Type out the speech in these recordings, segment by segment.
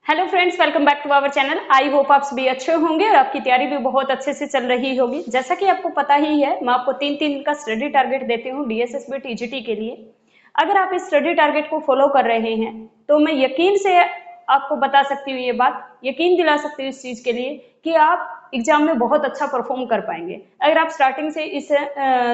Hello friends, welcome back to our channel. I hope आप सभी अच्छे होंगे और आपकी तैयारी भी बहुत अच्छे से चल रही होगी। जैसा कि आपको पता ही है, मैं आपको 3 दिन का स्टडी टारगेट देती हूँ डीएसएसबी टीजीटी के लिए। अगर आप इस स्टडी टारगेट को फॉलो कर रहे हैं तो मैं यकीन से आपको बता सकती हूँ, ये बात यकीन दिला सकती हूँ इस चीज के लिए कि आप एग्जाम में बहुत अच्छा परफॉर्म कर पाएंगे। अगर आप स्टार्टिंग से इस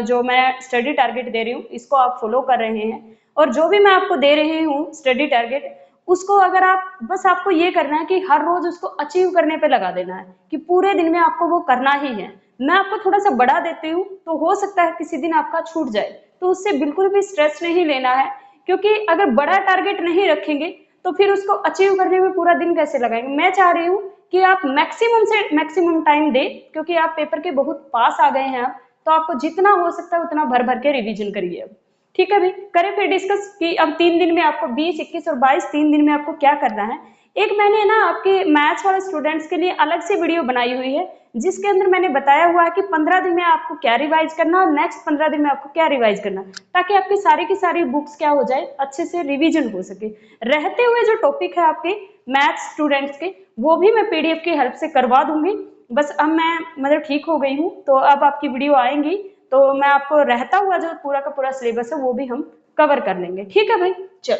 जो मैं स्टडी टारगेट दे रही हूँ इसको आप फॉलो कर रहे हैं और जो भी मैं आपको दे रही हूँ स्टडी टारगेट, उसको अगर आप बस आपको ये करना है कि हर रोज उसको अचीव करने पे लगा देना है कि पूरे दिन में आपको वो करना ही है। मैं आपको थोड़ा सा बढ़ा देती हूँ तो हो सकता है किसी दिन आपका छूट जाए, तो उससे बिल्कुल भी स्ट्रेस नहीं लेना है, क्योंकि अगर बड़ा टारगेट नहीं रखेंगे तो फिर उसको अचीव करने में पूरा दिन कैसे लगाएंगे। मैं चाह रही हूँ कि आप मैक्सिमम से मैक्सिमम टाइम दे, क्योंकि आप पेपर के बहुत पास आ गए हैं आप, तो आपको जितना हो सकता है उतना भर भर के रिवीजन करिए अब। ठीक है भाई, करें फिर डिस्कस कि अब 3 दिन में आपको 20, 21 और 22 3 दिन में आपको क्या करना है। एक मैंने ना आपके मैथ्स वाले स्टूडेंट्स के लिए अलग से वीडियो बनाई हुई है, जिसके अंदर मैंने बताया हुआ है कि 15 दिन में आपको क्या रिवाइज करना और नेक्स्ट 15 दिन में आपको क्या रिवाइज करना, ताकि आपकी सारी की सारी बुक्स क्या हो जाए, अच्छे से रिवीजन हो सके। रहते हुए जो टॉपिक है आपके मैथ्स स्टूडेंट्स के, वो भी मैं पीडीएफ की हेल्प से करवा दूंगी। बस अब मैं मतलब ठीक हो गई हूँ, तो अब आपकी वीडियो आएंगी तो मैं आपको रहता हुआ जो पूरा का पूरा सिलेबस है वो भी हम कवर कर लेंगे। ठीक है भाई, चलो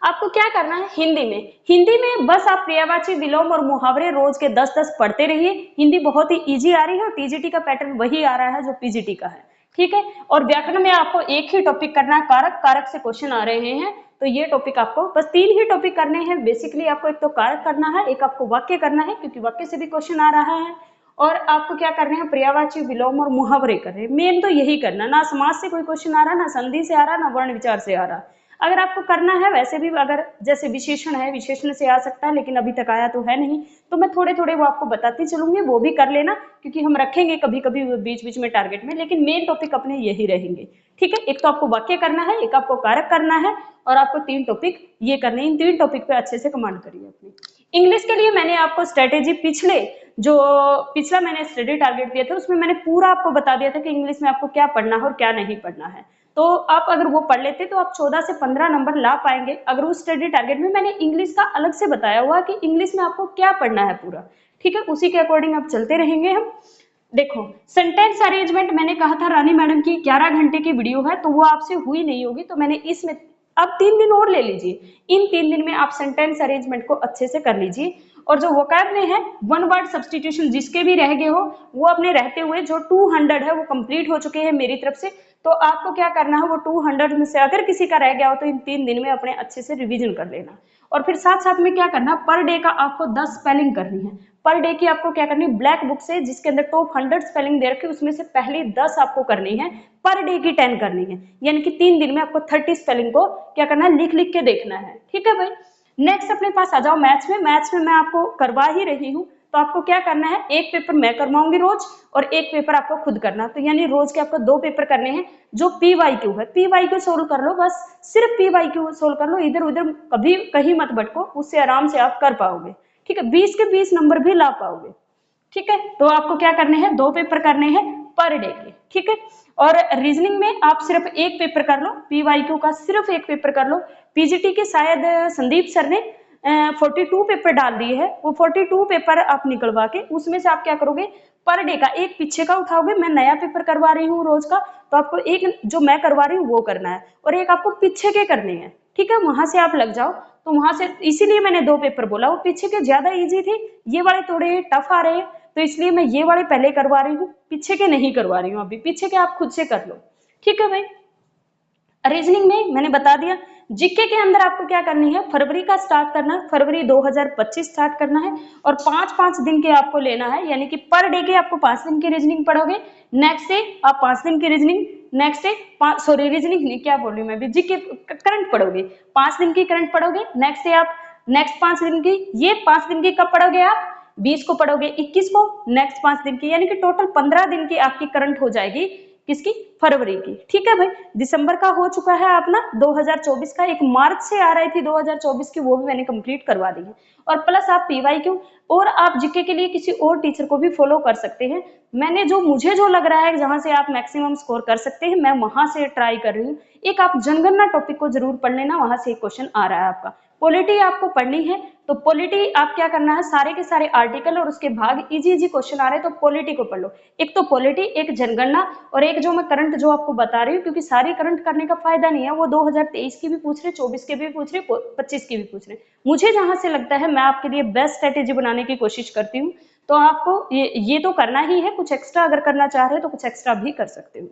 आपको क्या करना है। हिंदी में बस आप पर्यायवाची विलोम और मुहावरे रोज के 10-10 पढ़ते रहिए। हिंदी बहुत ही इजी आ रही है और टीजीटी का पैटर्न वही आ रहा है जो पीजीटी का है। ठीक है, और व्याकरण में आपको एक ही टॉपिक करना है, कारक कारक से क्वेश्चन आ रहे हैं, तो ये टॉपिक आपको बस 3 ही टॉपिक करने हैं बेसिकली। आपको एक तो कारक करना है, एक आपको वाक्य करना है क्योंकि वाक्य से भी क्वेश्चन आ रहा है, और आपको क्या करने हैं, पर्यायवाची विलोम और मुहावरे करने। मेन तो यही करना, ना समाज से कोई क्वेश्चन आ रहा, ना संधि से आ रहा, ना वर्ण विचार से आ रहा। अगर आपको करना है वैसे भी, अगर जैसे विशेषण है, विशेषण से आ सकता है लेकिन अभी तक आया तो है नहीं, तो मैं थोड़े थोड़े वो आपको बताती चलूंगी, वो भी कर लेना, क्योंकि हम रखेंगे कभी कभी बीच बीच में टारगेट में, लेकिन मेन टॉपिक अपने यही रहेंगे। ठीक है, एक तो आपको वाक्य करना है, एक आपको कारक करना है, और आपको 3 टॉपिक ये करने हैं। इन 3 टॉपिक पे अच्छे से कमांड करिए अपनी। इंग्लिश के लिए मैंने आपको स्ट्रेटेजी जो पिछला मैंने स्टडी टारगेट दिया था उसमें मैंने पूरा आपको बता दिया था कि इंग्लिश में आपको क्या पढ़ना है और क्या नहीं पढ़ना है। तो आप अगर वो पढ़ लेते तो आप 14 से 15 नंबर ला पाएंगे। अगर उस स्टडी टारगेट में मैंने इंग्लिश का अलग से बताया हुआ कि इंग्लिश में आपको क्या पढ़ना है पूरा। ठीक है, उसी के अकॉर्डिंग आप चलते रहेंगे हम। देखो, सेंटेंस अरेंजमेंट मैंने कहा था रानी मैडम की 11 घंटे की वीडियो है, तो वो आपसे हुई नहीं होगी, तो मैंने इसमें अब 3 दिन और ले लीजिए। इन 3 दिन में आप सेंटेंस अरेंजमेंट को अच्छे से कर लीजिए, और जो वोकैब में है वन वर्ड सब्सटीट्यूशन जिसके भी रह गए हो, वो अपने रहते हुए जो 200 है वो कंप्लीट हो चुके हैं मेरी तरफ से। तो आपको क्या करना है, वो 200 में से अगर किसी का रह गया हो तो इन 3 दिन में अपने अच्छे से रिवीजन कर लेना। और फिर साथ साथ में क्या करना, पर डे का आपको 10 स्पेलिंग करनी है। पर डे की आपको क्या करनी है, ब्लैक बुक से जिसके अंदर टॉप 100 स्पेलिंग दे रखी है उसमें से पहली 10 आपको करनी है, पर डे की 10 करनी है। यानी कि 3 दिन में आपको 30 स्पेलिंग को क्या करना है, लिख लिख के देखना है। ठीक है भाई, नेक्स्ट अपने पास आ जाओ मैथ्स में। मैथ्स में मैं आपको करवा ही रही हूँ, तो आपको क्या करना है, एक पेपर मैं करवाऊंगी रोज और एक पेपर आपको खुद करना। तो यानी रोज के आपको 2 पेपर करने हैं। जो पीवाईक्यू है, पीवाईक्यू सोल्व कर लो, बस सिर्फ पीवाईक्यू सोल्व कर लो, इधर उधर कभी कहीं मत भटको, उससे आराम से आप कर पाओगे। ठीक है, 20 के 20 नंबर भी ला पाओगे। ठीक है, तो आपको क्या करने हैं, 2 पेपर करने हैं पर डे के। ठीक है, और रीजनिंग में आप सिर्फ एक पेपर कर लो, पीवाईक्यू का सिर्फ एक पेपर कर लो। पीजीटी के शायद संदीप सर ने 42 पेपर डाल दिए हैं, वो 42 पेपर आप निकलवा के उसमें से आप क्या करोगे, पर डे का एक पीछे का उठाओगे। मैं नया पेपर करवा रही हूँ रोज का, तो आपको एक जो मैं करवा रही हूँ वो करना है, और एक आपको पीछे के करने हैं। ठीक है, वहां से आप लग जाओ, तो वहां से इसीलिए मैंने 2 पेपर बोला, वो पीछे के ज्यादा इजी थे, ये वाले थोड़े टफ आ रहे हैं, तो इसलिए मैं ये वाले पहले करवा रही हूँ, पीछे के नहीं करवा रही हूँ अभी। पीछे के आप खुद से कर लो। ठीक है भाई, रीजनिंग में मैंने बता दिया। जीके के अंदर आपको क्या करनी है, फरवरी का स्टार्ट करना है, फरवरी 2025 स्टार्ट करना है, और 5-5 दिन के आपको लेना है, यानी कि पर डे के आपको 5 दिन की रीजनिंग पढ़ोगे, नेक्स्ट डे आप 5 दिन की reasoning, next day sorry reasoning नहीं, क्या बोल रही हूँ मैं भी, जीके करंट पढ़ोगे, 5 दिन की करंट पढ़ोगे, नेक्स्ट डे आप नेक्स्ट 5 दिन की, ये 5 दिन की कब पढ़ोगे आप, 20 को पढ़ोगे, 21 को, नेक्स्ट 5 दिन की, यानी कि टोटल 15 दिन की आपकी करंट हो जाएगी, किसकी, फरवरी की। ठीक है भाई, दिसंबर का हो चुका है अपना 2024 का, एक मार्च से आ रही थी 2024 की, वो भी मैंने कंप्लीट करवा दी है। और प्लस आप पीवाईक्यू और आप जीके के लिए किसी और टीचर को भी फॉलो कर सकते हैं। मैंने मुझे जो लग रहा है जहां से आप मैक्सिमम स्कोर कर सकते हैं, मैं वहां से ट्राई कर रही हूँ। एक आप जनगणना टॉपिक को जरूर पढ़ लेना, वहां से एक क्वेश्चन आ रहा है आपका। पॉलिटी आपको पढ़नी है, तो पॉलिटी आप क्या करना है, सारे के सारे आर्टिकल और उसके भाग इजी इजी क्वेश्चन आ रहे हैं तो पॉलिटी को पढ़ लो। एक तो पॉलिटी, एक जनगणना, और एक जो मैं करंट जो आपको बता रही हूँ, क्योंकि सारी करंट करने का फायदा नहीं है, वो 2023 की भी पूछ रहे, 24 के भी पूछ रहे, 25 की भी पूछ रहे। मुझे जहां से लगता है मैं आपके लिए बेस्ट स्ट्रेटेजी बनाने की कोशिश करती हूँ, तो आपको ये तो करना ही है, कुछ एक्स्ट्रा अगर करना चाह रहे हो तो कुछ एक्स्ट्रा भी कर सकते हो।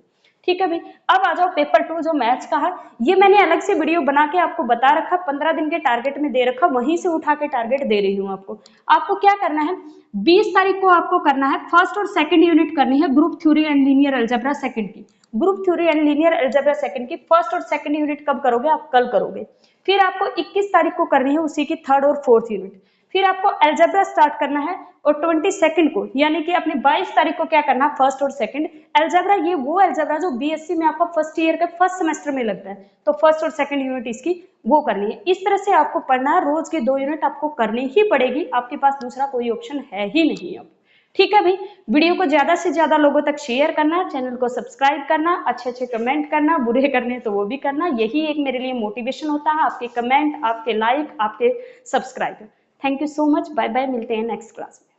ठीक है भाई, अब आ जाओ पेपर 2 जो मैथ्स का है। ये मैंने अलग से वीडियो बना के आपको बता रखा, 15 दिन के टारगेट में दे रखा, वहीं से उठा के टारगेट दे रही हूँ आपको। आपको क्या करना है, 20 तारीख को आपको करना है फर्स्ट और सेकंड यूनिट करनी है group theory and linear algebra second की। Group theory and linear algebra second की फर्स्ट और सेकंड यूनिट कब करोगे, आप कल करोगे। फिर आपको 21 तारीख को करनी है उसी की थर्ड और फोर्थ यूनिट। फिर आपको अलजेब्रा स्टार्ट करना है, और 22 को यानी कि अपने 22 तारीख को क्या करना है, फर्स्ट और सेकंड अलजेब्रा। ये वो अलजेब्रा जो बीएससी में आपका फर्स्ट ईयर के फर्स्ट सेमेस्टर में लगता है, तो फर्स्ट और सेकंड यूनिट इसकी वो करनी है। इस तरह से आपको पढ़ना है, रोज के 2 यूनिट आपको करनी ही पड़ेगी, आपके पास दूसरा कोई ऑप्शन है ही नहीं अब। ठीक है भाई, वीडियो को ज्यादा से ज्यादा लोगों तक शेयर करना, चैनल को सब्सक्राइब करना, अच्छे अच्छे कमेंट करना, बुरे करने तो वो भी करना, यही एक मेरे लिए मोटिवेशन होता है, आपके कमेंट, आपके लाइक, आपके subscribe. Thank you so much, bye bye, मिलते हैं नेक्स्ट क्लास में।